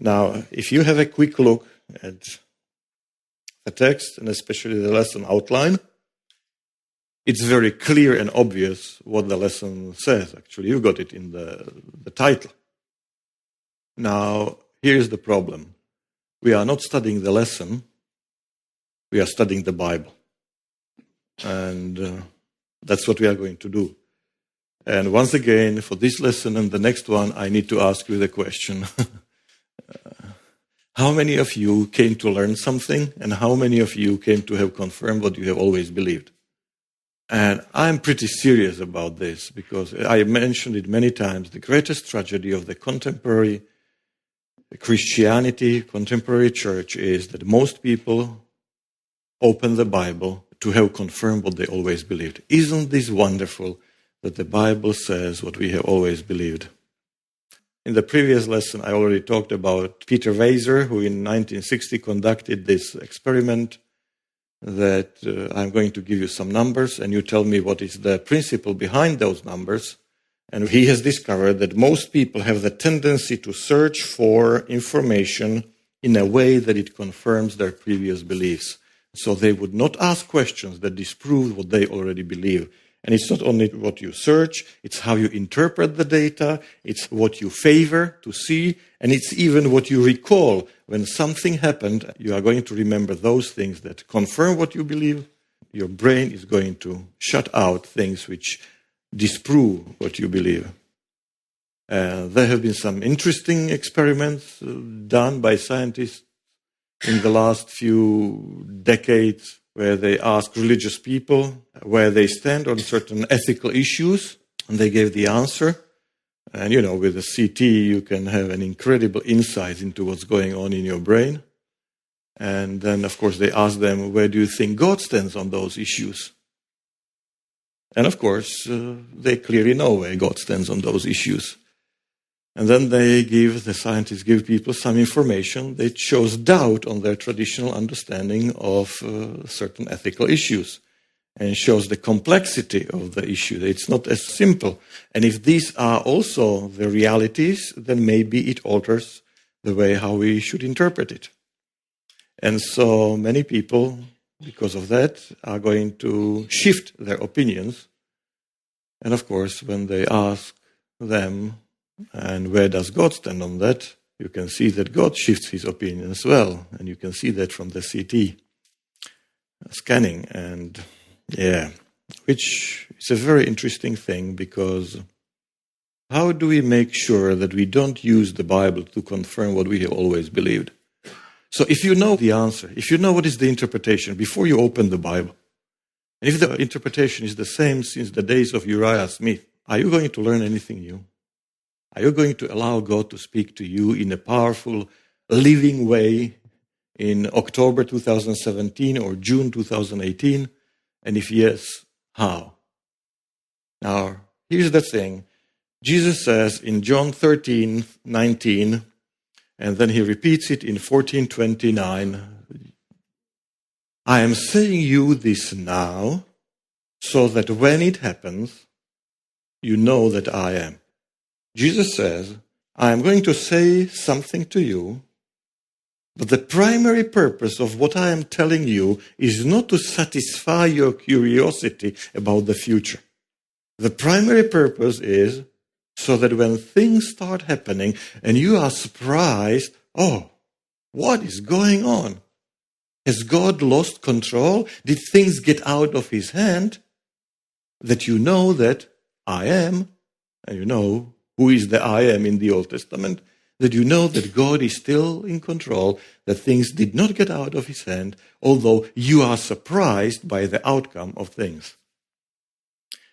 Now, if you have a quick look at the text, and especially the lesson outline, it's very clear and obvious what the lesson says. Actually, you got it in the title. Now, here's the problem. We are not studying the lesson. We are studying the Bible. And that's what we are going to do. And once again, for this lesson and the next one, I need to ask you the question. How many of you came to learn something, and how many of you came to have confirmed what you have always believed? And I'm pretty serious about this because I mentioned it many times. The greatest tragedy of the contemporary Christianity, contemporary church, is that most people open the Bible to have confirmed what they always believed. Isn't this wonderful that the Bible says what we have always believed? In the previous lesson, I already talked about Peter Weiser, who in 1960 conducted this experiment that I'm going to give you some numbers, and you tell me what is the principle behind those numbers. And he has discovered that most people have the tendency to search for information in a way that it confirms their previous beliefs. So they would not ask questions that disprove what they already believe. And it's not only what you search, it's how you interpret the data, it's what you favor to see, and it's even what you recall. When something happened, you are going to remember those things that confirm what you believe. Your brain is going to shut out things which disprove what you believe. There have been some interesting experiments done by scientists in the last few decades, where they asked religious people where they stand on certain ethical issues, and they gave the answer. And, with a CT, you can have an incredible insight into what's going on in your brain. And then, of course, they asked them, where do you think God stands on those issues? And, of course, they clearly know where God stands on those issues. And then the scientists give people some information that shows doubt on their traditional understanding of certain ethical issues, and shows the complexity of the issue. It's not as simple. And if these are also the realities, then maybe it alters the way how we should interpret it. And so many people, because of that, are going to shift their opinions. And of course, when they ask them, and where does God stand on that? You can see that God shifts his opinion as well. And you can see that from the CT scanning. And which is a very interesting thing, because how do we make sure that we don't use the Bible to confirm what we have always believed? So if you know the answer, if you know what is the interpretation before you open the Bible, and if the interpretation is the same since the days of Uriah Smith, are you going to learn anything new? Are you going to allow God to speak to you in a powerful, living way in October 2017 or June 2018? And if yes, how? Now, here's the thing. Jesus says in John 13:19, and then he repeats it in 14:29, I am saying you this now, so that when it happens, you know that I am. Jesus says, I am going to say something to you, but the primary purpose of what I am telling you is not to satisfy your curiosity about the future. The primary purpose is so that when things start happening and you are surprised, oh, what is going on? Has God lost control? Did things get out of his hand? That you know that I am, and you know who is the I am in the Old Testament, that you know that God is still in control, that things did not get out of his hand, although you are surprised by the outcome of things.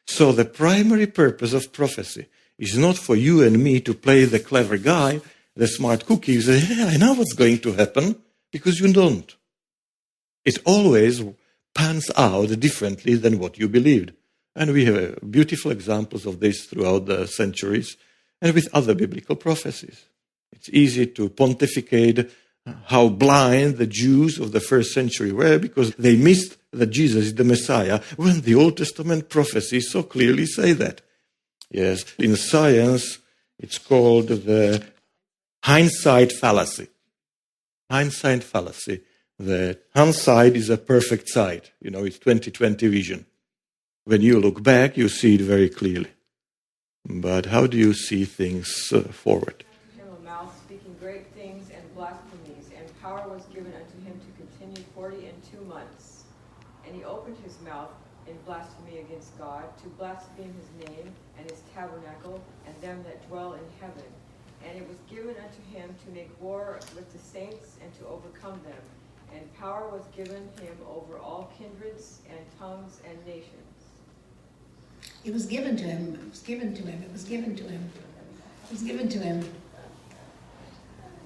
So the primary purpose of prophecy is not for you and me to play the clever guy, the smart cookie, who says, I know what's going to happen, because you don't. It always pans out differently than what you believed. And we have beautiful examples of this throughout the centuries and with other biblical prophecies. It's easy to pontificate how blind the Jews of the first century were because they missed that Jesus is the Messiah when the Old Testament prophecies so clearly say that. Yes, in science, it's called the hindsight fallacy. Hindsight fallacy. That hindsight is a perfect sight. It's 20/20 vision. When you look back, you see it very clearly. But how do you see things forward? A mouth speaking great things and blasphemies, and power was given unto him to continue 42 months. And he opened his mouth in blasphemy against God, to blaspheme his name and his tabernacle, and them that dwell in heaven. And it was given unto him to make war with the saints and to overcome them. And power was given him over all kindreds and tongues and nations. It was given to him. It was given to him. It was given to him. It was given to him.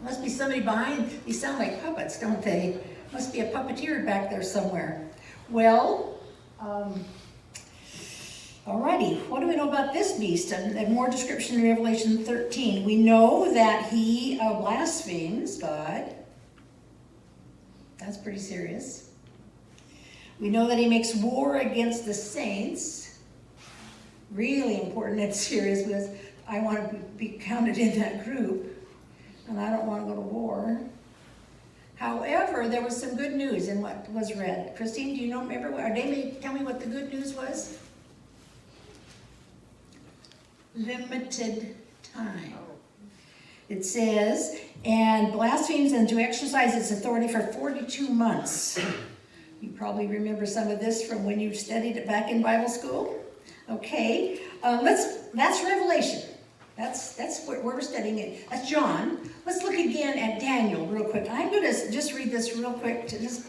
Must be somebody behind. These sound like puppets, don't they? Must be a puppeteer back there somewhere. Well, alrighty. What do we know about this beast? And more description in Revelation 13. We know that he blasphemes God. That's pretty serious. We know that he makes war against the saints. Really important and serious, because I want to be counted in that group, and I don't want to go to war. However, there was some good news in what was read. Christine, do you remember? Or David, tell me what the good news was. Limited time. It says, and blasphemes and to exercise its authority for 42 months. You probably remember some of this from when you studied it back in Bible school. Okay, that's Revelation. That's where we're studying it. That's John. Let's look again at Daniel real quick. I'm going to just read this real quick to just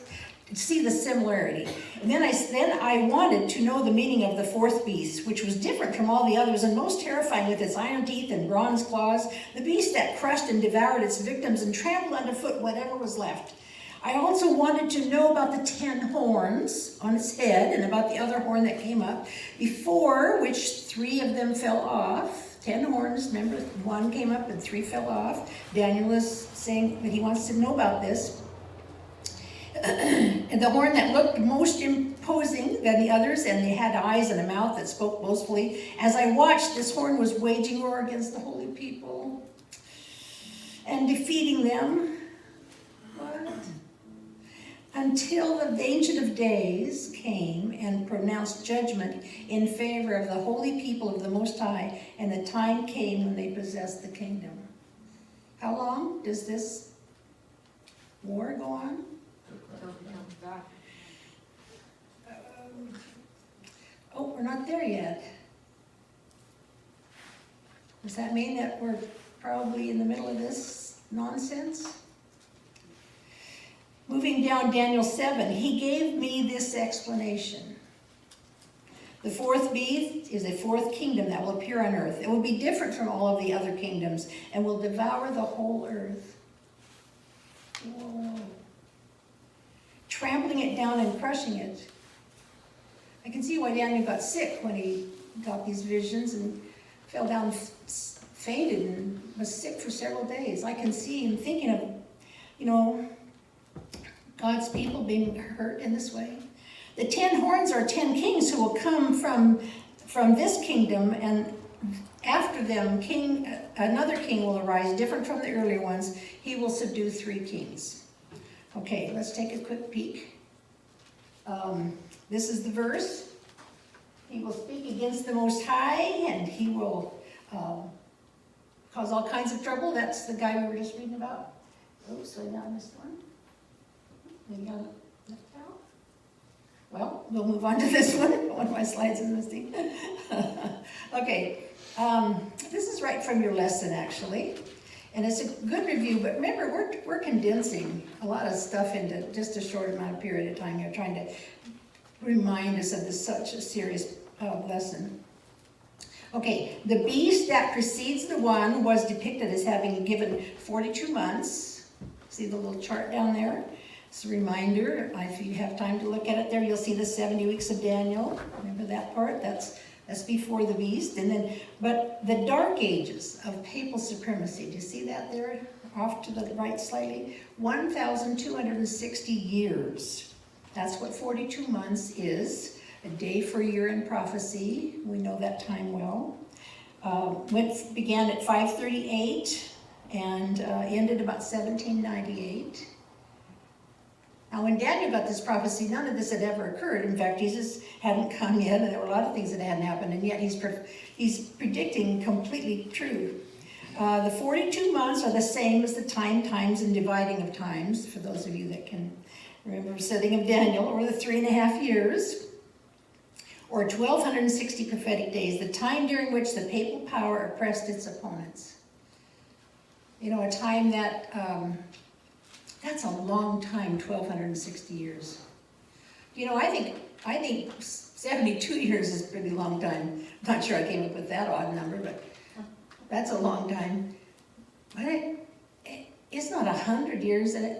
see the similarity. And then I wanted to know the meaning of the fourth beast, which was different from all the others and most terrifying with its iron teeth and bronze claws, the beast that crushed and devoured its victims and trampled underfoot whatever was left. I also wanted to know about the 10 horns on its head and about the other horn that came up, before which 3 of them fell off. 10 horns, remember, 1 came up and 3 fell off. Daniel is saying that he wants to know about this. And the horn that looked most imposing than the others, and they had eyes and a mouth that spoke boastfully. As I watched, this horn was waging war against the holy people and defeating them. What? Until the Ancient of Days came and pronounced judgment in favor of the holy people of the Most High, and the time came when they possessed the kingdom. How long does this war go on? Until he comes back. We're not there yet. Does that mean that we're probably in the middle of this nonsense? Moving down Daniel 7, he gave me this explanation. The fourth beast is a fourth kingdom that will appear on earth. It will be different from all of the other kingdoms and will devour the whole earth. Whoa. Trampling it down and crushing it. I can see why Daniel got sick when he got these visions and fell down, fainted, and was sick for several days. I can see him thinking of, God's people being hurt in this way. The 10 horns are 10 kings who will come from this kingdom, and after them, another king will arise, different from the earlier ones. He will subdue 3 kings. Okay, let's take a quick peek. This is the verse. He will speak against the Most High, and he will cause all kinds of trouble. That's the guy we were just reading about. Oops, I missed one. Maybe I left out. Well, we'll move on to this one. One of my slides is missing. Okay, this is right from your lesson, actually. And it's a good review, but remember, we're condensing a lot of stuff into just a short amount of period of time here, trying to remind us of such a serious lesson. Okay, the beast that precedes the one was depicted as having given 42 months. See the little chart down there? It's a reminder. If you have time to look at it there, you'll see the 70 weeks of Daniel. Remember that part? That's before the beast. But the dark ages of papal supremacy, do you see that there? Off to the right slightly. 1,260 years. That's what 42 months is. A day for a year in prophecy. We know that time well. Began at 538 and ended about 1798. Now, when Daniel got this prophecy, none of this had ever occurred. In fact, Jesus hadn't come yet, and there were a lot of things that hadn't happened, and yet he's predicting completely true. The 42 months are the same as the times, and dividing of times, for those of you that can remember the setting of Daniel, or the 3.5 years, or 1,260 prophetic days, the time during which the papal power oppressed its opponents. You know, a time that, that's a long time, 1,260 years. You know, I think 72 years is a pretty long time. I'm not sure I came up with that odd number, but that's a long time. But it's not 100 years, and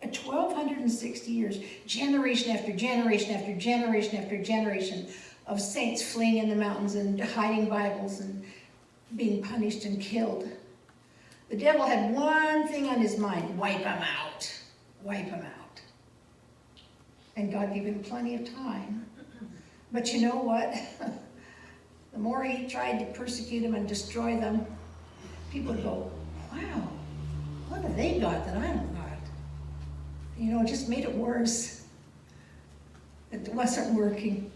1,260 years, generation after generation after generation after generation of saints fleeing in the mountains and hiding Bibles and being punished and killed. The devil had one thing on his mind: wipe them out, wipe them out. And God gave him plenty of time. But you know what? The more he tried to persecute them and destroy them, people would go, wow, what have they got that I don't got? You know, it just made it worse. It wasn't working.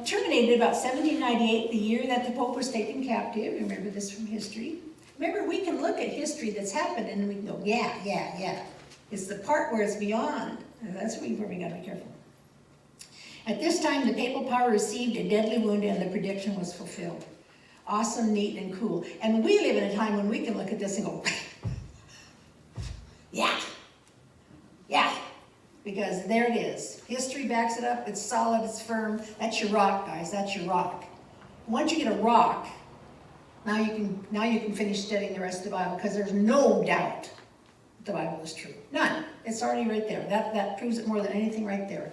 Terminated about 1798, the year that the Pope was taken captive. Remember this from history. Remember, we can look at history that's happened and we can go, yeah. It's the part where it's beyond. And that's where we got to be careful. At this time, the papal power received a deadly wound and the prediction was fulfilled. Awesome, neat, and cool. And we live in a time when we can look at this and go, yeah, because there it is. History backs it up. It's solid, it's firm. That's your rock, guys. That's your rock. Once you get a rock, now you can finish studying the rest of the Bible, because there's no doubt the Bible is true. None. It's already right there. That proves it more than anything right there.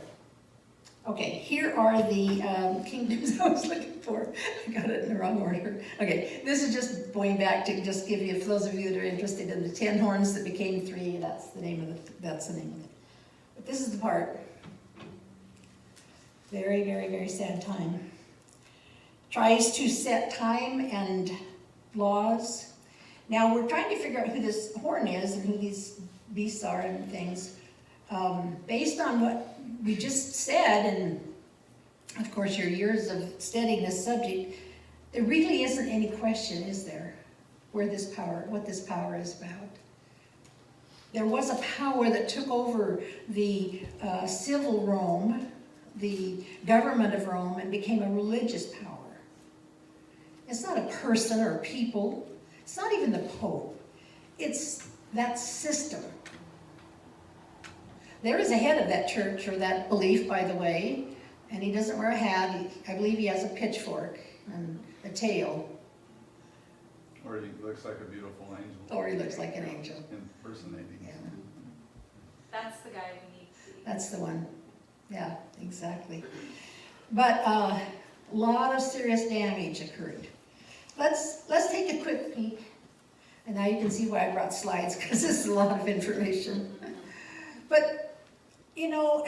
Okay, here are the kingdoms I was looking for. I got it in the wrong order. Okay, this is just going back to just give you, for those of you that are interested in the 10 horns that became 3, that's the name of it. But this is the part. Very, very, very sad time. Tries to set time and laws. Now we're trying to figure out who this horn is and who these beasts are and things. Based on what we just said, and of course your years of studying this subject, there really isn't any question, is there, what this power is about. There was a power that took over the civil Rome, the government of Rome, and became a religious power. It's not a person or a people. It's not even the Pope. It's that system. There is a head of that church, or that belief, by the way, and he doesn't wear a hat. I believe he has a pitchfork and a tail. Or he looks like a beautiful angel. Or he looks like an angel. Impersonating. Yeah. That's the guy we need to see. That's the one. Yeah, exactly. But a lot of serious damage occurred. Let's take a quick peek. And now you can see why I brought slides, because this is a lot of information. But, you know,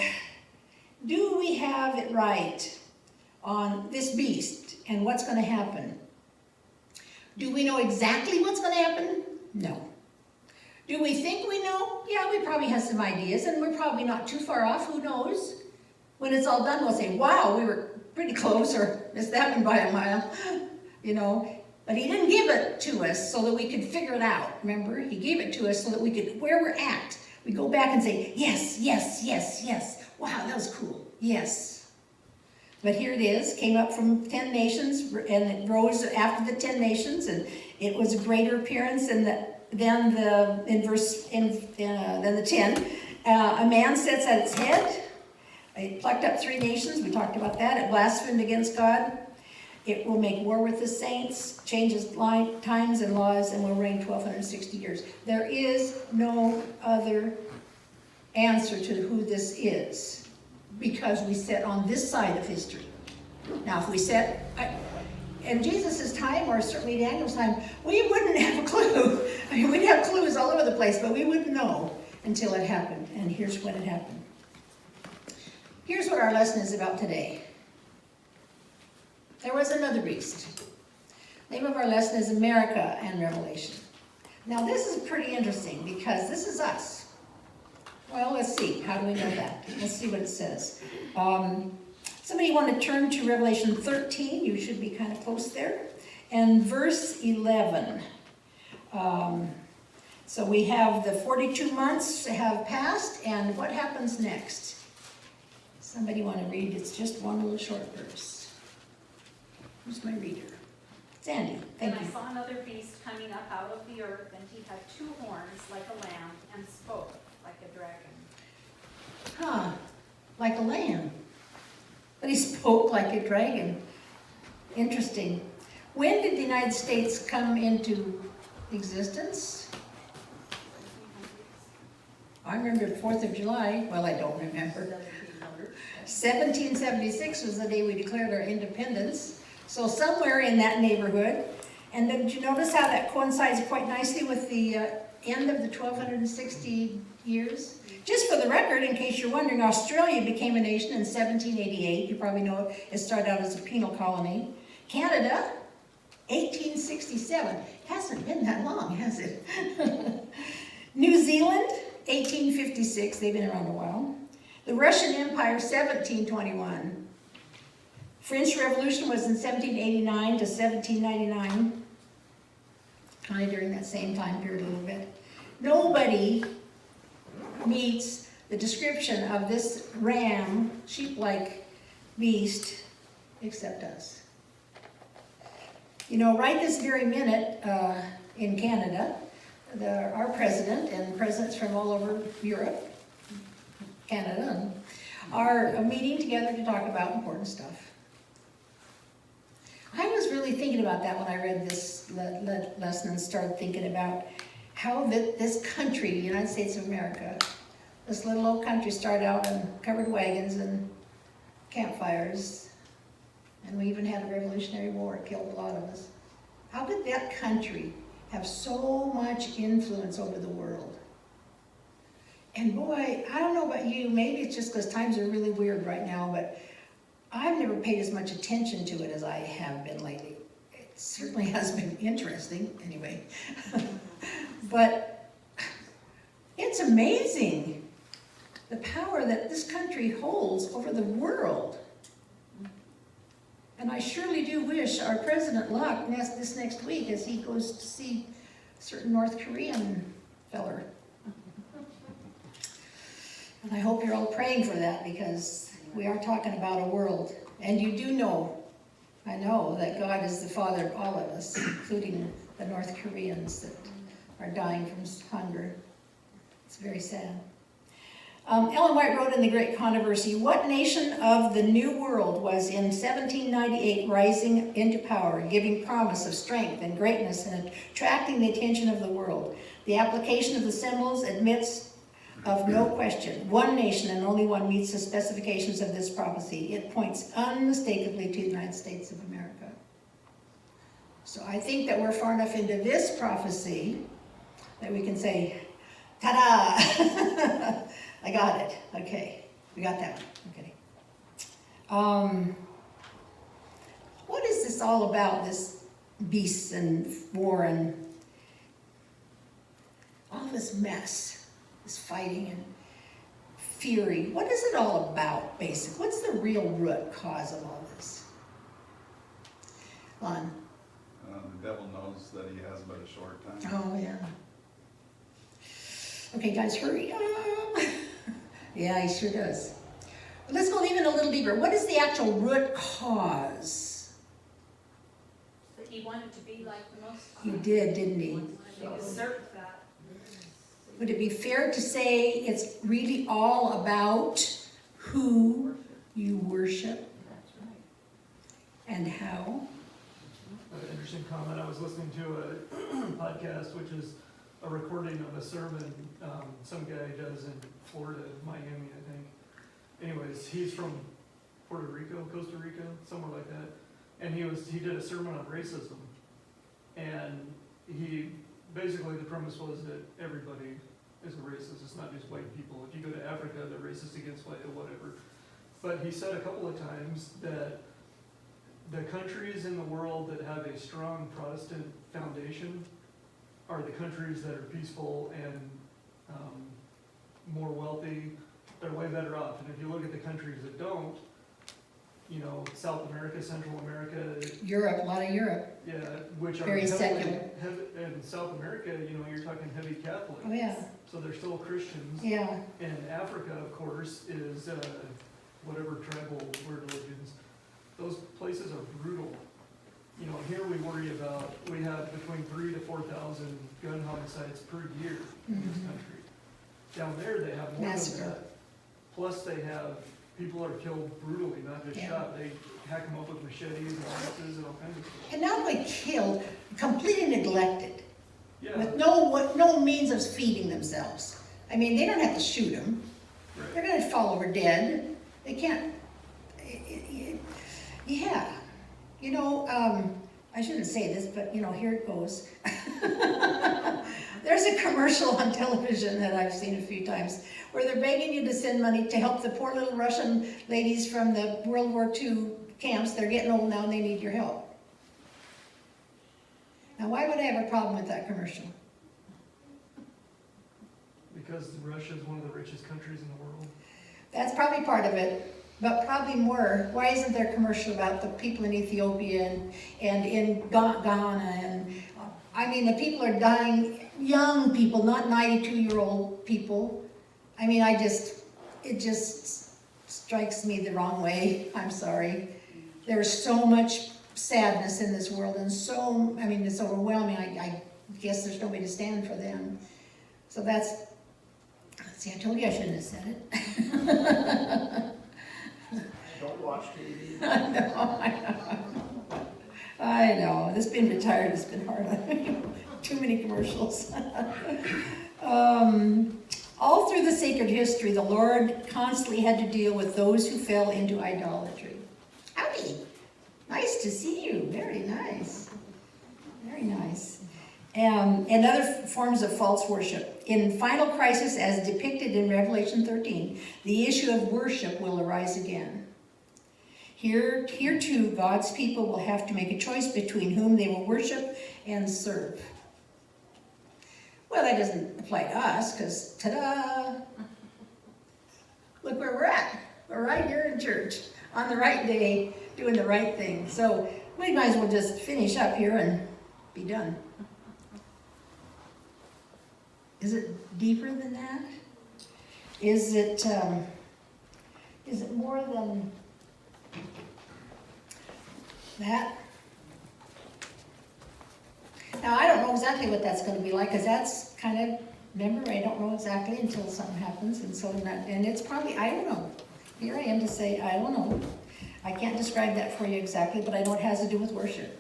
do we have it right on this beast and what's going to happen? Do we know exactly what's going to happen? No. Do we think we know? Yeah, we probably have some ideas, and we're probably not too far off. Who knows? When it's all done, we'll say, wow, we were pretty close, or missed that one by a mile, you know. But he didn't give it to us so that we could figure it out, remember? He gave it to us so that we could, where we're at, we go back and say, yes. Wow, that was cool. Yes. But here it is, came up from 10 nations, and it rose after the 10 nations, and it was a greater appearance than the 10. A man sits at its head. It plucked up 3 nations. We talked about that. It blasphemed against God. It will make war with the saints, changes times and laws, and will reign 1,260 years. There is no other answer to who this is, because we sit on this side of history. Now, if we sit in Jesus' time, or certainly Daniel's time, we wouldn't have a clue. I mean, we'd have clues all over the place, but we wouldn't know until it happened. And here's when it happened. Here's what our lesson is about today. There was another beast. Name of our lesson is America and Revelation. Now this is pretty interesting because this is us. Well, let's see. How do we know that? Let's see what it says. Somebody want to turn to Revelation 13. You should be kind of close there. And verse 11. So we have the 42 months have passed, and what happens next? Somebody want to read? It's just one little short verse. Who's my reader? Sandy, thank And you. I saw another beast coming up out of the earth, and he had 2 horns like a lamb, and spoke like a dragon. Huh, like a lamb. But he spoke like a dragon. Interesting. When did the United States come into existence? I remember the 4th of July. Well, I don't remember. 1776 was the day we declared our independence. So somewhere in that neighborhood. And did you notice how that coincides quite nicely with the end of the 1260 years? Just for the record, in case you're wondering, Australia became a nation in 1788. You probably know it started out as a penal colony. Canada, 1867. Hasn't been that long, has it? New Zealand, 1856. They've been around a while. The Russian Empire, 1721. French Revolution was in 1789 to 1799. Kind of during that same time period a little bit. Nobody meets the description of this ram, sheep-like beast, except us. You know, right this very minute in Canada, our president and presidents from all over Europe, Canada, are meeting together to talk about important stuff. I was really thinking about that when I read this lesson and started thinking about how this country, the United States of America, this little old country started out in covered wagons and campfires, and we even had a Revolutionary War. It killed a lot of us. How did that country have so much influence over the world? And boy, I don't know about you, maybe it's just because times are really weird right now, but I've never paid as much attention to it as I have been lately. It certainly has been interesting, anyway. But it's amazing the power that this country holds over the world. And I surely do wish our President luck this next week as he goes to see a certain North Korean feller. And I hope you're all praying for that, because we are talking about a world. And you do know, I know, that God is the Father of all of us, including the North Koreans that are dying from hunger. It's very sad. Ellen White wrote in The Great Controversy, what nation of the New World was in 1798 rising into power, giving promise of strength and greatness and attracting the attention of the world? The application of the symbols admits of no question. One nation and only one meets the specifications of this prophecy. It points unmistakably to the United States of America. So I think that we're far enough into this prophecy that we can say, ta-da! I got it. Okay, we got that one. Okay. What is this all about, this beasts and war and all this mess, this fighting and fury? What is it all about, basically? What's the real root cause of all this? Lon? The devil knows that he has but a short time. Oh, yeah. Okay, guys, hurry up. Yeah, he sure does. But let's go even a little deeper. What is the actual root cause? That he wanted to be like the Most High. He did, didn't he? He usurped that. Would it be fair to say it's really all about who you worship and how? An interesting comment. I was listening to a podcast, which is a recording of a sermon some guy does in Florida, Miami, I think. Anyways, he's from Puerto Rico, Costa Rica, somewhere like that. And he did a sermon on racism. And he basically, the premise was that everybody is a racist. It's not just white people. If you go to Africa, they're racist against white or whatever. But he said a couple of times that the countries in the world that have a strong Protestant foundation are the countries that are peaceful and more wealthy. They're way better off. And if you look at the countries that don't, you know, South America, Central America, Europe, a lot of Europe. yeah, which are Very heavily, secular. in South America, you know, you're talking heavy Catholic. Oh, yeah, So they're still Christians. yeah, And Africa, of course, is whatever tribal religions. Those places are brutal. You know, here we worry about, we have between 3,000 to 4,000 gun homicides per year in this Mhm. country. Down there, they have more Massacre. than that. Plus, they have, people are killed brutally, not just Yeah. shot. They hack them up with machetes and axes and all kinds of stuff. and not only killed, completely neglected, Yeah, with no means of feeding themselves. I mean, they don't have to shoot them, they're right. gonna fall over dead, they can't, yeah. You know, I shouldn't say this, but you know, here it goes. There's a commercial on television that I've seen a few times where they're begging you to send money to help the poor little Russian ladies from the World War II camps. They're getting old now and they need your help. Now, why would I have a problem with that commercial? Because Russia is one of the richest countries in the world. That's probably part of it, but probably more, why isn't there a commercial about the people in Ethiopia and in Ghana and, I mean, the people are dying, young people, not 92-year-old people. I mean, it just strikes me the wrong way, I'm sorry. There's so much sadness in this world and so, I mean, it's overwhelming. I guess there's nobody to stand for them. So see, I told you I shouldn't have said it. Don't watch TV. I know, this being retired has been hard on me. Too many commercials. All through the sacred history, the Lord constantly had to deal with those who fell into idolatry. Howdy, nice to see you, very nice. Very nice. And other forms of false worship. In final crisis, as depicted in Revelation 13, the issue of worship will arise again. Here too, God's people will have to make a choice between whom they will worship and serve. Well, that doesn't apply to us, because ta-da! Look where we're at. We're right here in church, on the right day, doing the right thing. So we might as well just finish up here and be done. Is it deeper than that? Is it more than that? Now, I don't know exactly what that's gonna be like, because that's kind of, remember, I don't know exactly until something happens, and so, and it's probably, I don't know. Here I am to say, I don't know. I can't describe that for you exactly, but I know it has to do with worship.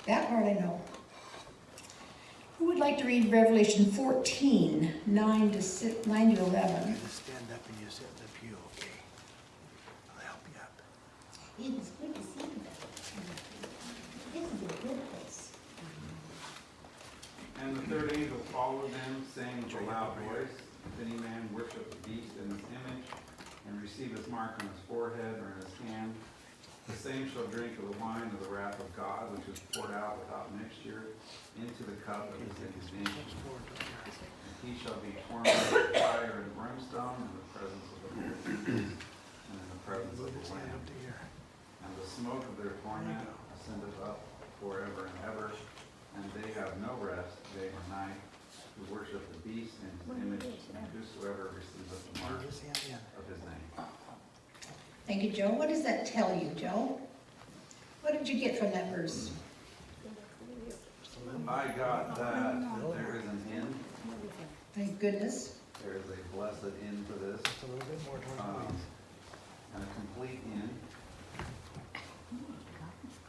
That part I know. Who would like to read Revelation 14, 9 to 11? Stand up and you sit in the pew, okay? I'll help you up. It is good to see you. This is a good place. And the third angel followed them, saying with a loud voice, if any man worship the beast in his image, and receive his mark on his forehead or in his hand, the same shall drink of the wine of the wrath of God, which is poured out without mixture into the cup of his indignation. And he shall be tormented with fire and brimstone in the presence of the Lord and in the presence of the Lamb. And the smoke of their torment ascendeth up forever and ever, and they have no rest day or night, who worship the beast and his image, and whosoever receiveth the mark of his name. Thank you, Joe. What does that tell you, Joe? What did you get from that verse? I got that there is an end, Thank goodness. there is a blessed end to this, Just a little bit more toward the leaves. and a complete end.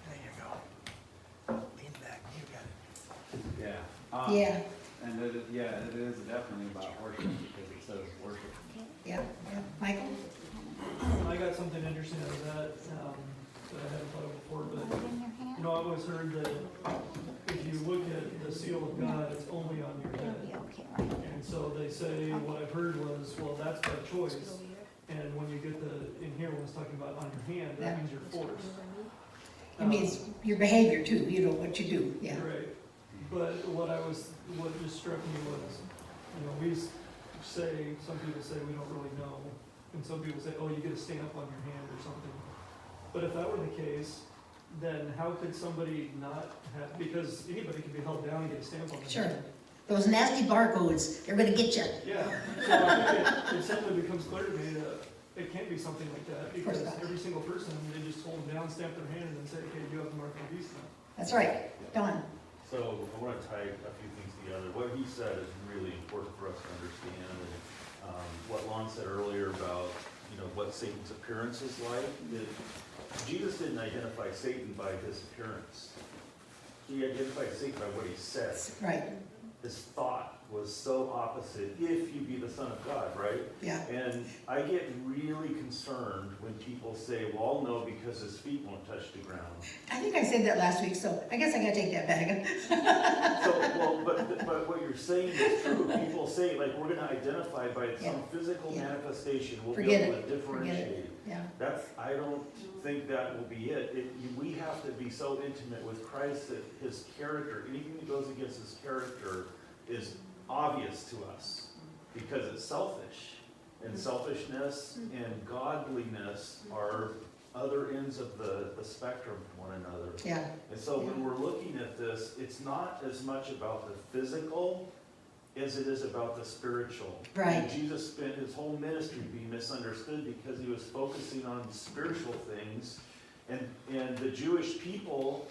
There you go. Lean back, you got it. Yeah. Yeah, And it is definitely about worship, because it says worship. yeah. Michael? I got something interesting out of that, that I hadn't thought of before, but, you know, I've always heard that if you look at the seal of God, it's only on your head. And so they say, what I've heard was, well, that's by choice. And when you get in here, when it's talking about on your hand, that means you're mean, it's your behavior too, you know, what you do, yeah. Right. But what just struck me was, you know, some people say we don't really know, and some people say, oh, you get a stamp on your hand or something. But if that were the case, then how could somebody not have, because anybody can be held down and get a stamp on their Sure. hand. Those nasty barcodes, they're gonna get you. Yeah, so I think it suddenly becomes clear to me that it can't be something like that, Of course because not. every single person, they just hold them down, stamp their hand, and then say, okay, you have the mark of the beast now. That's right, Don. So I want to tie a few things together. What he said is really important for us to understand. And what Lon said earlier about, you know, what Satan's appearance is like. Jesus didn't identify Satan by his appearance. He identified Satan by what he said. Right, His thought was so opposite, if you be the Son of God, right? yeah. And I get really concerned when people say, well, I'll know because his feet won't touch the ground. I think I said that last week, so I guess I gotta take that back. So, well, but what you're saying is true. People say, like, we're gonna identify by some physical Yeah. manifestation. We'll Forget be able it. to differentiate. Yeah, I don't think that will be it. We have to be so intimate with Christ that his character, anything that goes against his character is obvious to us because it's selfish. And selfishness and godliness are other ends of the spectrum from one another. yeah, And so when we're looking at this, it's not as much about the physical as it is about the spiritual. Right. And Jesus spent his whole ministry being misunderstood because he was focusing on spiritual things. And the Jewish people,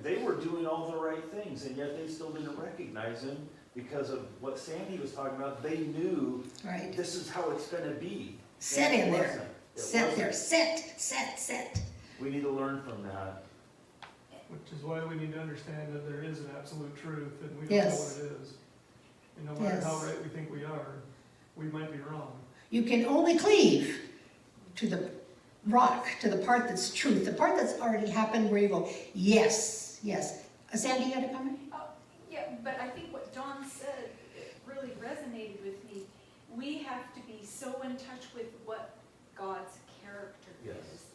they were doing all the right things, and yet they still didn't recognize him because of what Sandy was talking about. They knew right. this is how it's going to be. Set And it in there. wasn't. It Set there, wasn't. set. We need to learn from that. Which is why we need to understand that there is an absolute truth, and we don't Yes. know what it is. And no matter Yes. how right we think we are, we might be wrong. You can only cleave to the rock, to the part that's truth, the part that's already happened where you go, yes, yes. Sandy, you had a comment? Yeah, but I think what John said really resonated with me. We have to be so in touch with what God's character Yes. is.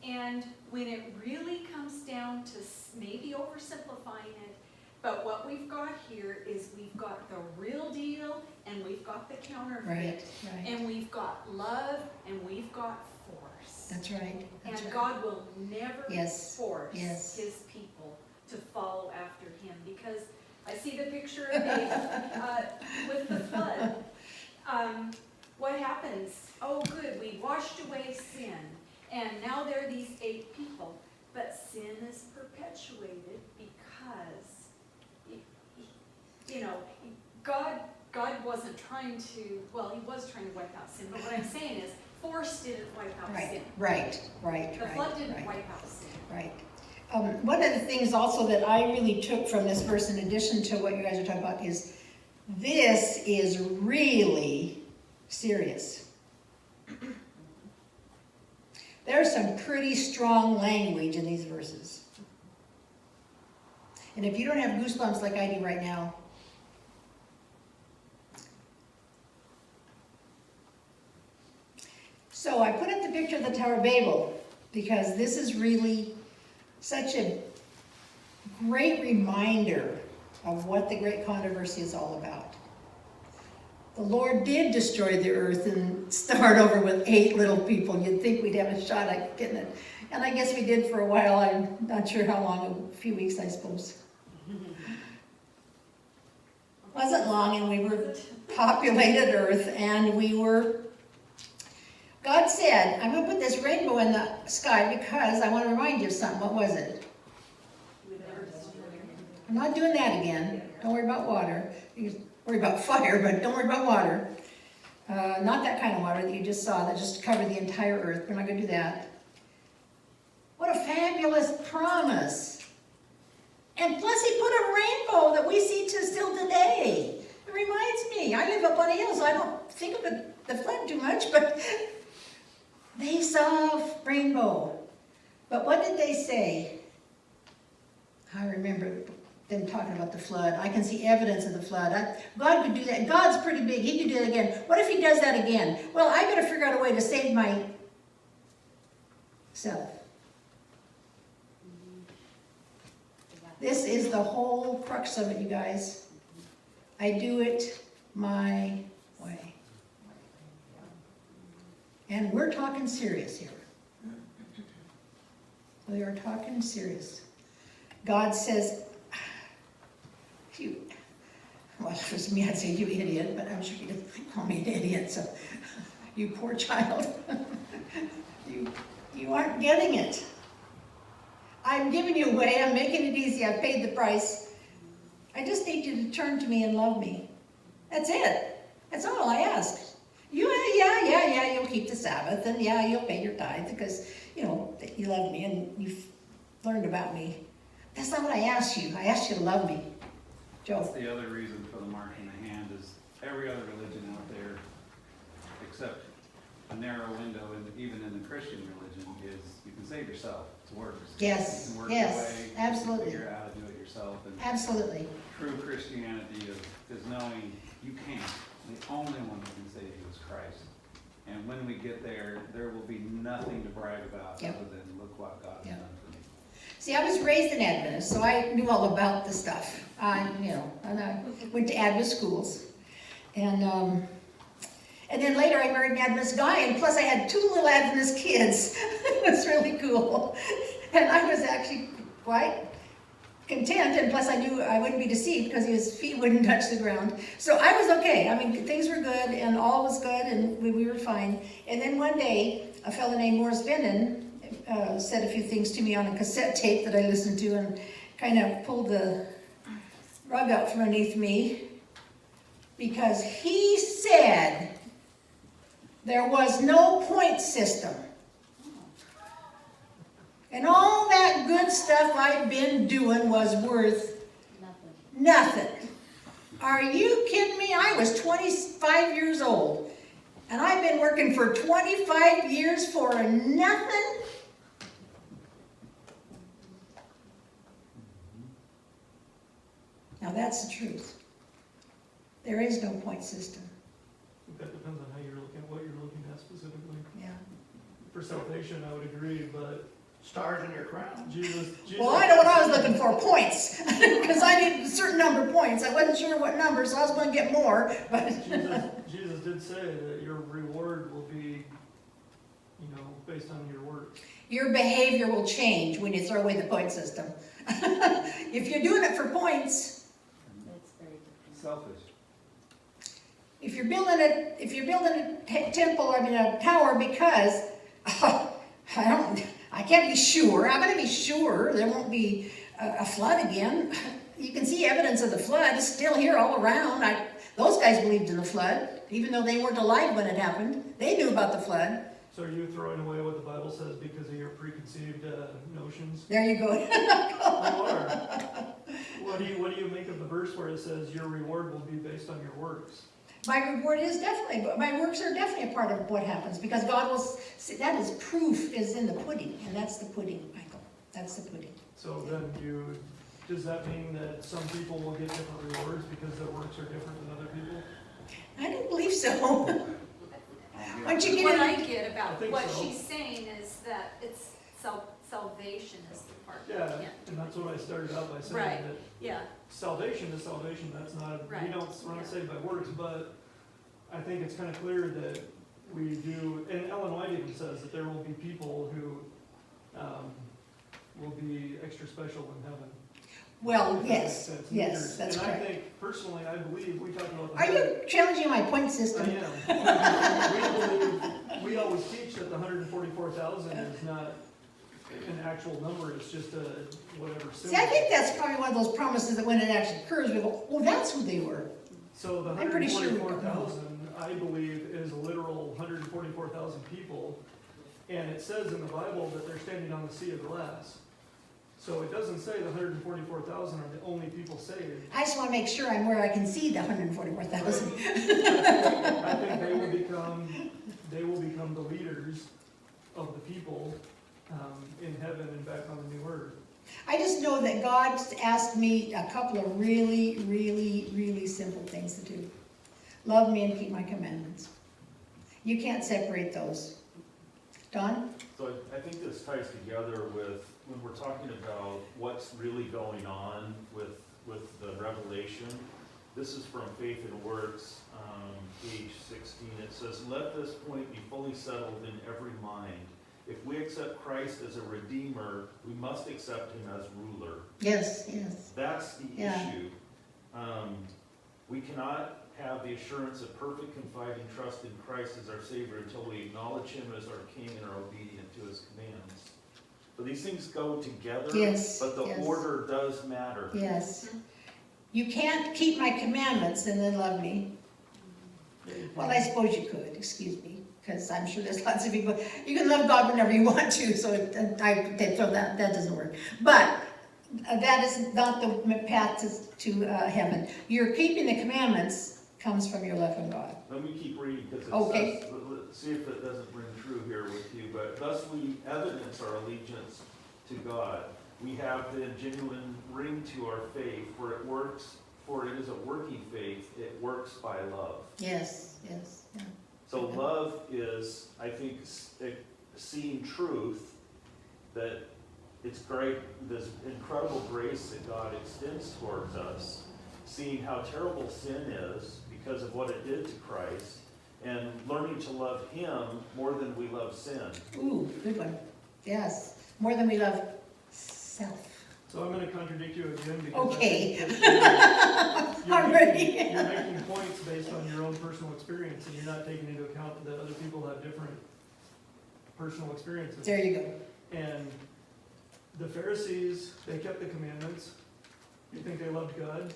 And when it really comes down to maybe oversimplifying it, but what we've got here is we've got the real deal and we've got the counterfeit. Right. And we've got love and we've got force. That's right, that's And right. God will never Yes, force yes. his people to follow after him, because I see the picture of David with the flood. What happens? Oh, good, we washed away sin, and now there are these 8 people, but sin is perpetuated because, you know, God wasn't trying to, well, he was trying to wipe out sin, but what I'm saying is, force didn't wipe out sin. Right. The flood didn't wipe out sin. Right. One of the things also that I really took from this verse, in addition to what you guys are talking about, is this is really serious. There's some pretty strong language in these verses. And if you don't have goosebumps like I do right now, so I put up the picture of the Tower of Babel because this is really such a great reminder of what the great controversy is all about. The Lord did destroy the earth and start over with 8 little people. You'd think we'd have a shot at getting it. And I guess we did for a while. I'm not sure how long, a few weeks, I suppose. Wasn't long, and we were populated earth, and we were, God said, I'm going to put this rainbow in the sky because I want to remind you of something. What was it? I'm not doing that again. Don't worry about water. You can worry about fire, but don't worry about water. Not that kind of water that you just saw that just covered the entire earth. We're not going to do that. What a fabulous promise. And plus he put a rainbow that we see still today. It reminds me, I live up on a hill, so I don't think of the flood too much, but they saw a rainbow. But what did they say? I remember them talking about the flood. I can see evidence of the flood. God could do that. God's pretty big. He could do it again. What if he does that again? Well, I better figure out a way to save myself. This is the whole crux of it, you guys. I do it my way. And we're talking serious here. We are talking serious. God says, well, if it was me, I'd say you idiot, but I'm sure he doesn't call me an idiot, so you poor child. You aren't getting it. I'm giving you away, I'm making it easy, I've paid the price. I just need you to turn to me and love me. That's it. That's all I ask. Yeah, you'll keep the Sabbath, and yeah, you'll pay your tithe, because, you know, you love me and you've learned about me. That's not what I asked you. I asked you to love me. That's Joe? the other reason for the mark in the hand is every other religion out there, except a narrow window, and even in the Christian religion, is you can save yourself. It's works. Yes, You can work yes, your way, absolutely. You can figure out how to do it yourself. And Absolutely. true Christianity is knowing you can't. The only one who can save you is Christ. And when we get there, there will be nothing to brag about Yep. other than look what God has Yep. done for me. See, I was raised an Adventist, so I knew all about the stuff. And I went to Adventist schools. And then later I married an Adventist guy, and plus I had 2 little Adventist kids. It was really cool. And I was actually quite content, and plus I knew I wouldn't be deceived because his feet wouldn't touch the ground. So I was okay. I mean, things were good, and all was good, and we were fine. And then one day, a fellow named Morris Venden said a few things to me on a cassette tape that I listened to, and kind of pulled the rug out from underneath me, because he said there was no point system. And all that good stuff I'd been doing was worth nothing. Are you kidding me? I was 25 years old, and I've been working for 25 years for nothing? Now that's the truth. There is no point system. I think that depends on how you're looking, what you're looking at specifically. Yeah. For salvation, I would agree, but Stars in your crown. Jesus. Well, I know what I was looking for, points. Because I needed a certain number of points. I wasn't sure what number, so I was going to get more. But Jesus did say that your reward will be, based on your work. your behavior will change when you throw away the point system. If you're doing it for points, Selfish. if you're building a temple, a tower, because I can't be sure. I'm going to be sure there won't be a flood again. You can see evidence of the flood. It's still here all around. Those guys believed in the flood, even though they weren't alive when it happened. They knew about the flood. So are you throwing away what the Bible says because of your preconceived notions? There you go. You are. What do you make of the verse where it says your reward will be based on your works? My reward is definitely, but my works are definitely a part of what happens, because God will, that is proof is in the pudding, and that's the pudding, Michael. That's the pudding. So then does that mean that some people will get different rewards because their works are different than other people? I don't believe so. Once you What get I in, get I about think what so. she's saying is that it's salvation is the part. Yeah, and that's what I started out by saying, Right. that Yeah, salvation is salvation. That's not, we Right. we're not saved by works, but I think it's kind of clear that we do, and Ellen White even says that there will be people who will be extra special in heaven. well, If that yes, makes sense. yes, that's And correct. I think, personally, I believe, we talked about. Are you challenging my point system? I am. We always teach that the 144,000 is not an actual number, it's just a whatever symbol. See, I think that's probably one of those promises that when it actually occurs, we go, oh, that's who they were. So the I'm pretty sure we don't know. 144,000, I believe, is a literal 144,000 people. And it says in the Bible that they're standing on the sea of glass. So it doesn't say the 144,000 are the only people saved. I just want to make sure I'm where I can see the 144,000. I think they will become the leaders of the people in heaven and back on the new earth. I just know that God asked me a couple of really, really, really simple things to do. Love me and keep my commandments. You can't separate those. Don? So I think this ties together with when we're talking about what's really going on with the revelation, this is from Faith and Works, page 16. It says, "Let this point be fully settled in every mind. If we accept Christ as a redeemer, we must accept him as ruler." Yes, yes. That's the Yeah. issue. We cannot have the assurance of perfect confiding trust in Christ as our Savior until we acknowledge him as our King and are obedient to his commands. So these things go together, Yes, but the yes. order does matter. Yes. You can't keep my commandments and then love me. Well, I suppose you could, excuse me, because I'm sure there's lots of people, you can love God whenever you want to, so that doesn't work. But that is not the path to heaven. Your keeping the commandments comes from your love for God. Let me keep reading, because it Okay. says, let's see if it doesn't ring true here with you, but thus we evidence our allegiance to God. We have the genuine ring to our faith, for it is a working faith, it works by love. Yes, yes, yeah. So love is, I think, seeing truth, that it's great, this incredible grace that God extends towards us, seeing how terrible sin is because of what it did to Christ, and learning to love him more than we love sin. Ooh, good one. Yes, more than we love self. So I'm gonna contradict you again because Okay. I think that I'm ready. you're making points based on your own personal experience, and you're not taking into account that other people have different personal experiences. There you go. And the Pharisees, they kept the commandments. You think they loved God?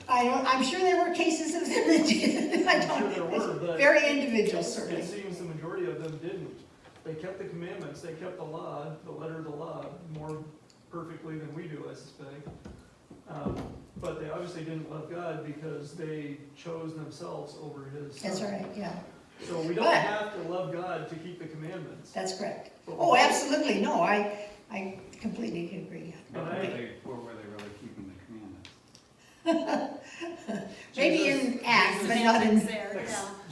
I'm sure there were cases of them that did. I'm sure there were, but Very individual, certainly. it seems the majority of them didn't. They kept the commandments, they kept the law, the letter of the law, more perfectly than we do, I suspect. But they obviously didn't love God because they chose themselves over his son. That's right, yeah. So we don't But- have to love God to keep the commandments. That's correct. But we Oh, do- absolutely, no, I completely agree. And Were I- they really keeping the commandments? Maybe in acts, but not in, There,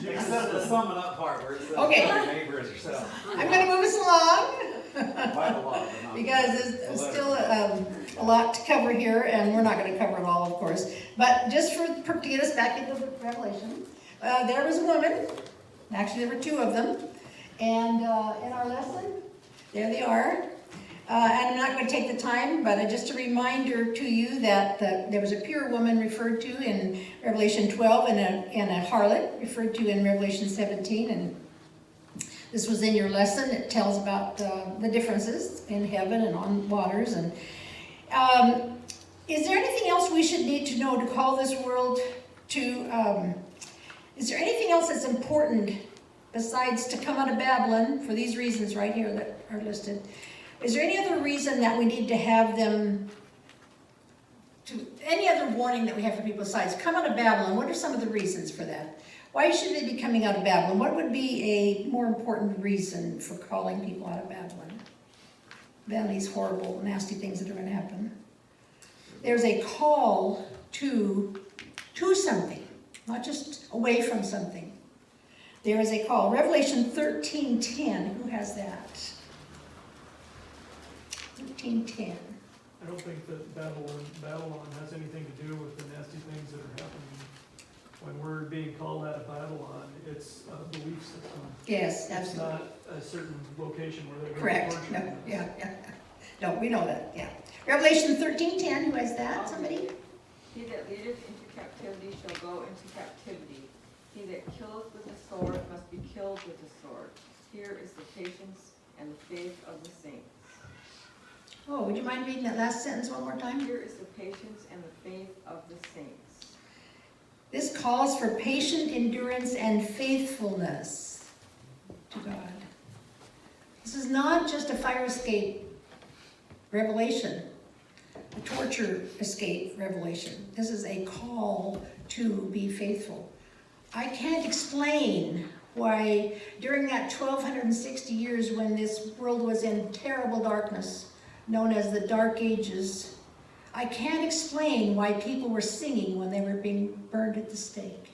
yeah. Except the summing up part where it says, Okay. "Love your neighbor as yourself." I'm gonna move us along. By the law, but not. Because there's still a lot to cover here, and we're not gonna cover it all, of course. But just to get us back into the Revelation, there was a woman, actually there were two of them, and in our lesson, there they are. And I'm not gonna take the time, but just a reminder to you that there was a pure woman referred to in Revelation 12, and a harlot referred to in Revelation 17, and this was in your lesson. It tells about the differences in heaven and on waters. And is there anything else we should need to know to call this world to? Is there anything else that's important besides to come out of Babylon for these reasons right here that are listed? Is there any other reason that we need to have them? Any other warning that we have for people besides come out of Babylon? What are some of the reasons for that? Why should they be coming out of Babylon? What would be a more important reason for calling people out of Babylon than these horrible, nasty things that are going to happen? There's a call to something, not just away from something. There is a call. Revelation 13:10. Who has that? 13:10. I don't think that Babylon has anything to do with the nasty things that are happening. When we're being called out of Babylon, it's a belief system. Yes, It's absolutely. not a certain location where they're Correct. torturing No, us. yeah. No, we know that, yeah. Revelation 13:10, who has that? Somebody? He that leadeth into captivity shall go into captivity. He that killeth with the sword must be killed with the sword. Here is the patience and the faith of the saints. Oh, would you mind reading that last sentence one more time? Here is the patience and the faith of the saints. This calls for patient endurance and faithfulness to God. This is not just a fire escape revelation, a torture escape revelation. This is a call to be faithful. I can't explain why during that 1260 years when this world was in terrible darkness, known as the Dark Ages, I can't explain why people were singing when they were being burned at the stake.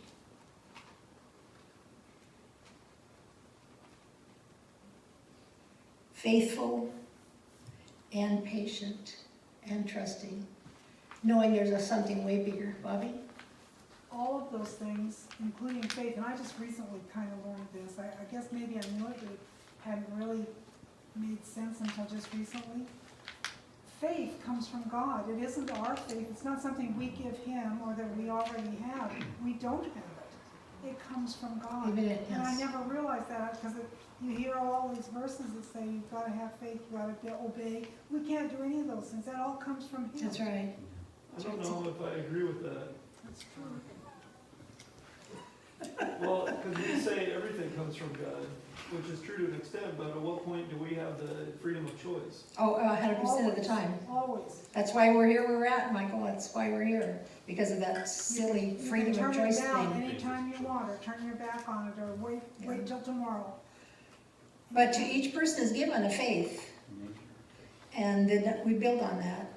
Faithful, and patient and trusting, knowing there's something way bigger. Bobby? All of those things, including faith, and I just recently kind of learned this. I guess maybe I knew it, but it hadn't really made sense until just recently. Faith comes from God. It isn't our faith. It's not something we give Him or that we already have. We don't have it. It comes from God. Amen, And I yes. never realized that because you hear all these verses that say you've got to have faith, you've got to obey. We can't do any of those things. That all comes from Him. That's right. I don't know if I agree with that. That's true. Well, because we say everything comes from God, which is true to an extent, but at what point do we have the freedom of choice? Oh, 100% of the time. Always. That's why we're here where we're at, Michael. That's why we're here, because of that silly freedom of choice You can turn it thing. down anytime you want, or turn your back on it, or wait till tomorrow. But to each person is given a faith, and then we build on that.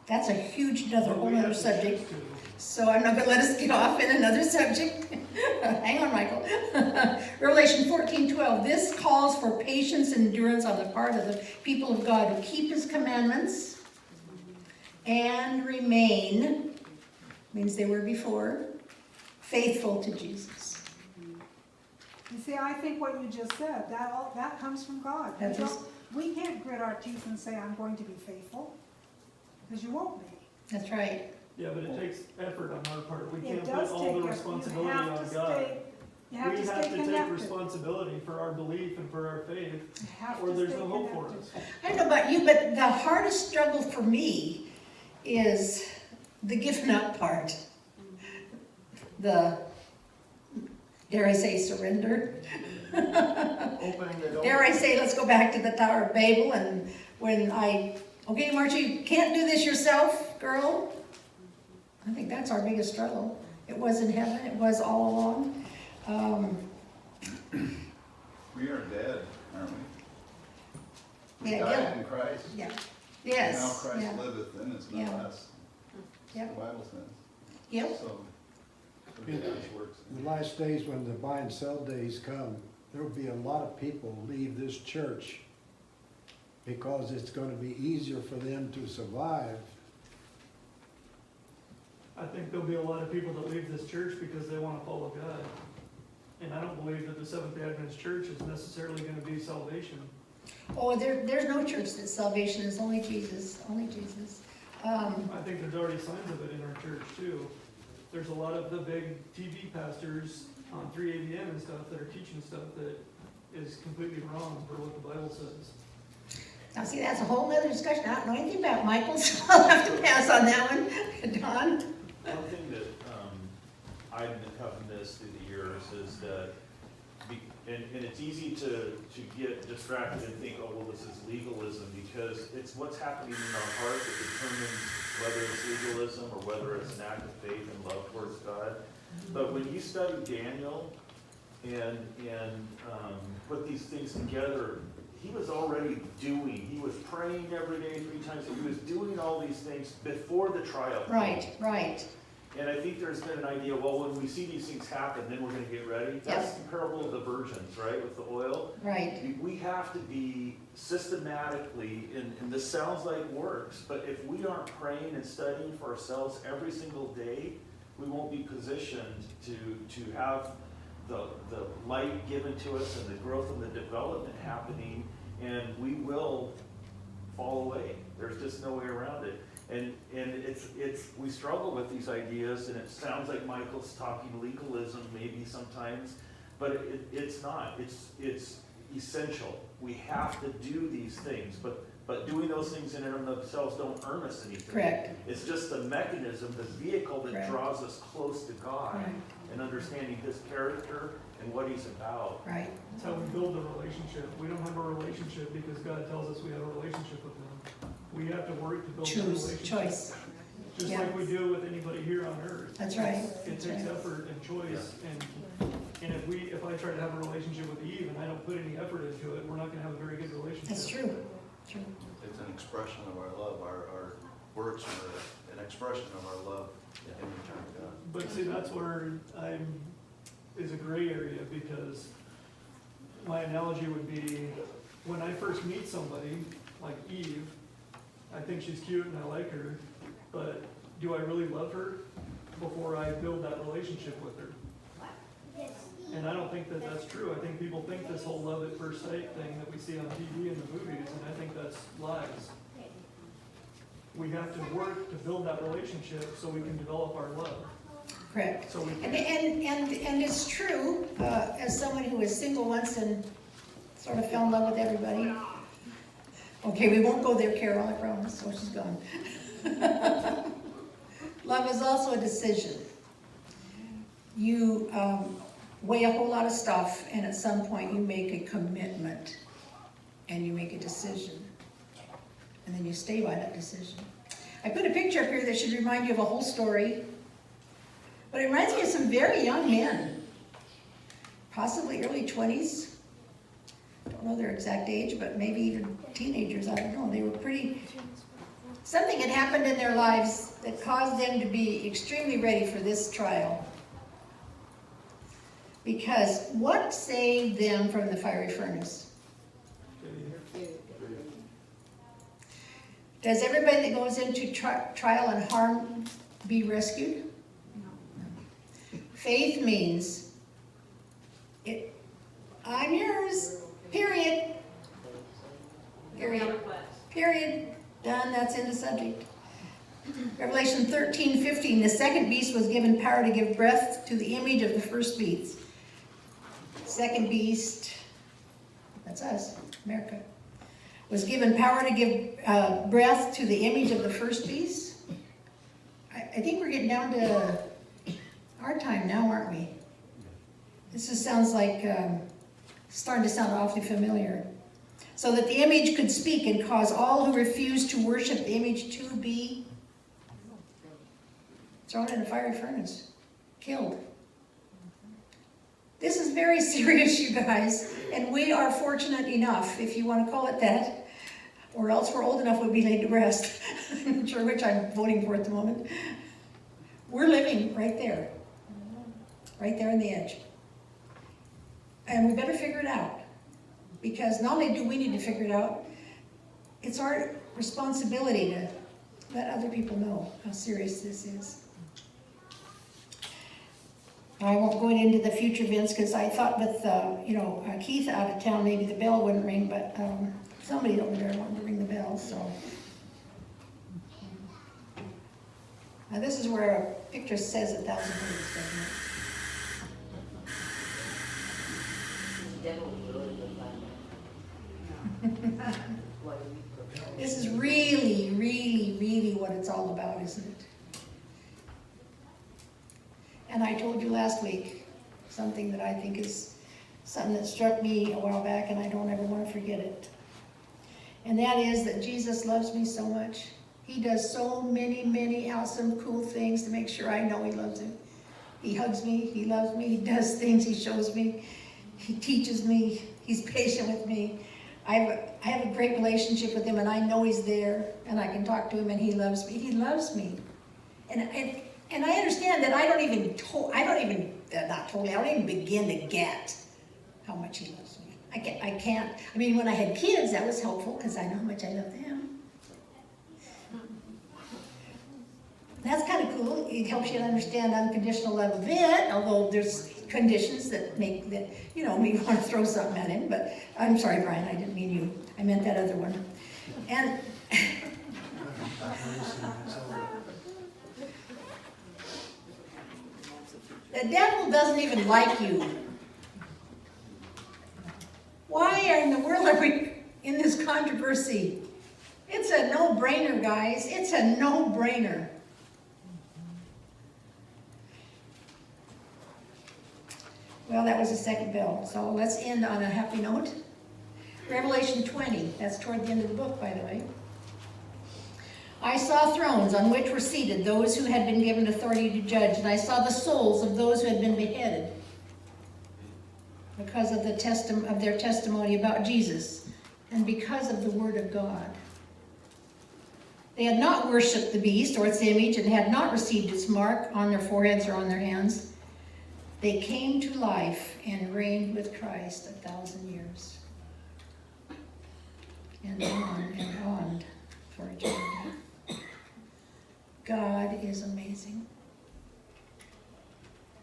That's a huge, another But whole we have other to subject. choose to. So I'm not gonna let us get off in another subject. Hang on, Michael. Revelation 14:12. This calls for patience and endurance on the part of the people of God who keep His commandments and remain, means they were before, faithful to Jesus. You see, I think what you just said, that comes from God. That is- We can't grit our teeth and say, I'm going to be faithful, because you won't be. That's right. Yeah, but it takes effort on our part. We It can't put does all take the effort. responsibility You have on to God. stay, you have to We stay have to take connected. responsibility for our belief and for our faith, You have or to there's stay no hope for connected. us. I don't know about you, but the hardest struggle for me is the giving up part. The, dare I say, surrender. Opening the door. Dare I say, let's go back to the Tower of Babel, and when okay, Marcia, you can't do this yourself, girl. I think that's our biggest struggle. It was in heaven, it was all along. We are dead, aren't we? We Yeah, died yeah. in Christ. Yeah, Now yes, Christ yeah, liveth in us, Yeah. not us. Yep. The Bible says. yep, So, Yeah. God's works. In the last days, when the buy and sell days come, there will be a lot of people leave this church because it's gonna be easier for them to survive. I think there'll be a lot of people that leave this church because they want to follow God. And I don't believe that the Seventh-day Adventist Church is necessarily going to be salvation. oh, there's no church that salvation is only Jesus, only Jesus. I think there's already signs of it in our church too. There's a lot of the big TV pastors on 3ABN and stuff that are teaching stuff that is completely wrong for what the Bible says. Now, see, that's a whole nother discussion. I don't know anything about Michael, so I'll have to pass on that one. Don? One thing that I have missed through the years is that, and it's easy to get distracted and think, oh, well, this is legalism, because it's what's happening in our heart that determines whether it's legalism or whether it's an act of faith and love towards God. But when you study Daniel and put these things together, he was already doing, he was praying every day 3 times, he was doing all these things before the trial. Right, right. And I think there's been an idea, well, when we see these things happen, then we're gonna get ready. That's Yes. the parable of the virgins, right, with the oil. Right. We have to be systematically, and this sounds like works, but if we aren't praying and studying for ourselves every single day, we won't be positioned to have the light given to us and the growth and the development happening, and we will fall away. There's just no way around it. And we struggle with these ideas, and it sounds like Michael's talking legalism maybe sometimes, but it's not. It's essential. We have to do these things, but doing those things in and of themselves don't earn us anything. Correct. It's just the mechanism, the vehicle that Correct. draws us close to God Right. and understanding His character and what He's about. Right. That's how we build the relationship. We don't have a relationship because God tells us we have a relationship with Him. We have to work to build that Choose, relationship. choice. Just Yeah. like we do with anybody here on earth. That's right. It That's takes right. effort and choice, and if I try to have a relationship with Eve and I don't put any effort into it, we're not gonna have a very good relationship. That's true. True. It's an expression of our love. Our words are an expression of our love in return to God. But see, that's where is a gray area, because my analogy would be, when I first meet somebody, like Eve, I think she's cute and I like her, but do I really love her before I build that relationship with her? And I don't think that that's true. I think people think this whole love at first sight thing that we see on TV and the movies, and I think that's lies. We have to work to build that relationship so we can develop our love. Correct. So we And, can, and it's true, as someone who was single once and sort of fell in love with everybody. Okay, we won't go there, Carol, I promise. Oh, she's gone. Love is also a decision. You weigh a whole lot of stuff, and at some point you make a commitment, and you make a decision. And then you stay by that decision. I put a picture up here that should remind you of a whole story. But it reminds me of some very young men, possibly early 20s. Don't know their exact age, but maybe even teenagers, I don't know. They were pretty, something had happened in their lives that caused them to be extremely ready for this trial. Because what saved them from the fiery furnace? Does everybody that goes into trial and harm be rescued? No. Faith means, I'm yours, period. Period. Period. Done, that's in the subject. Revelation 13:15, the second beast was given power to give breath to the image of the first beast. Second beast, that's us, America, was given power to give breath to the image of the first beast. I think we're getting down to our time now, aren't we? This just sounds like, starting to sound awfully familiar. So that the image could speak and cause all who refuse to worship the image to be thrown in a fiery furnace, killed. This is very serious, you guys, and we are fortunate enough, if you want to call it that, or else we're old enough we'll be laid to rest. I'm not sure which I'm voting for at the moment. We're living right there on the edge. And we better figure it out, because not only do we need to figure it out, it's our responsibility to let other people know how serious this is. I won't go into the future events because I thought with Keith out of town, maybe the bell wouldn't ring, but somebody over there wanted to ring the bell, so. Now this is where a picture says 1,000 words, doesn't it? This is really, really, really what it's all about, isn't it? And I told you last week something that I think is something that struck me a while back, and I don't ever want to forget it. And that is that Jesus loves me so much. He does so many, many awesome, cool things to make sure I know he loves him. He hugs me, he loves me, he does things, he shows me, he teaches me, he's patient with me. I have a great relationship with him, and I know he's there, and I can talk to him, and he loves me. He loves me. And I understand that I don't even begin to get how much he loves me. I can't. I mean, when I had kids, that was helpful because I know how much I love them. That's kind of cool. It helps you to understand unconditional love a bit, although there's conditions that make that, me want to throw something at him. But I'm sorry, Brian, I didn't mean you. I meant that other one. And the devil doesn't even like you. Why in the world are we in this controversy? It's a no-brainer, guys. It's a no-brainer. Well, that was the second bell. So let's end on a happy note. Revelation 20. That's toward the end of the book, by the way. I saw thrones on which were seated those who had been given authority to judge, and I saw the souls of those who had been beheaded because of their testimony about Jesus and because of the word of God. They had not worshipped the beast or its image and had not received its mark on their foreheads or on their hands. They came to life and reigned with Christ 1,000 years. And on and on. for eternity. God is amazing.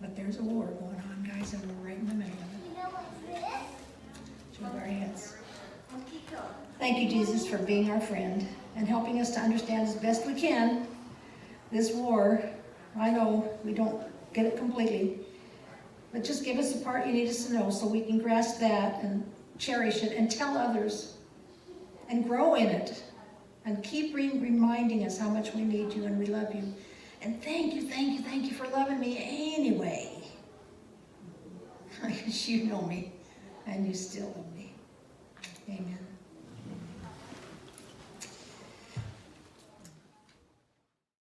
But there's a war going on, guys, and we're right in the middle of it. Shove our heads. Thank you, Jesus, for being our friend and helping us to understand as best we can this war. I know we don't get it completely, but just give us the part you need us to know so we can grasp that and cherish it and tell others and grow in it and keep reminding us how much we need you and we love you. And thank you for loving me anyway. Because you know me and you still love me. Amen.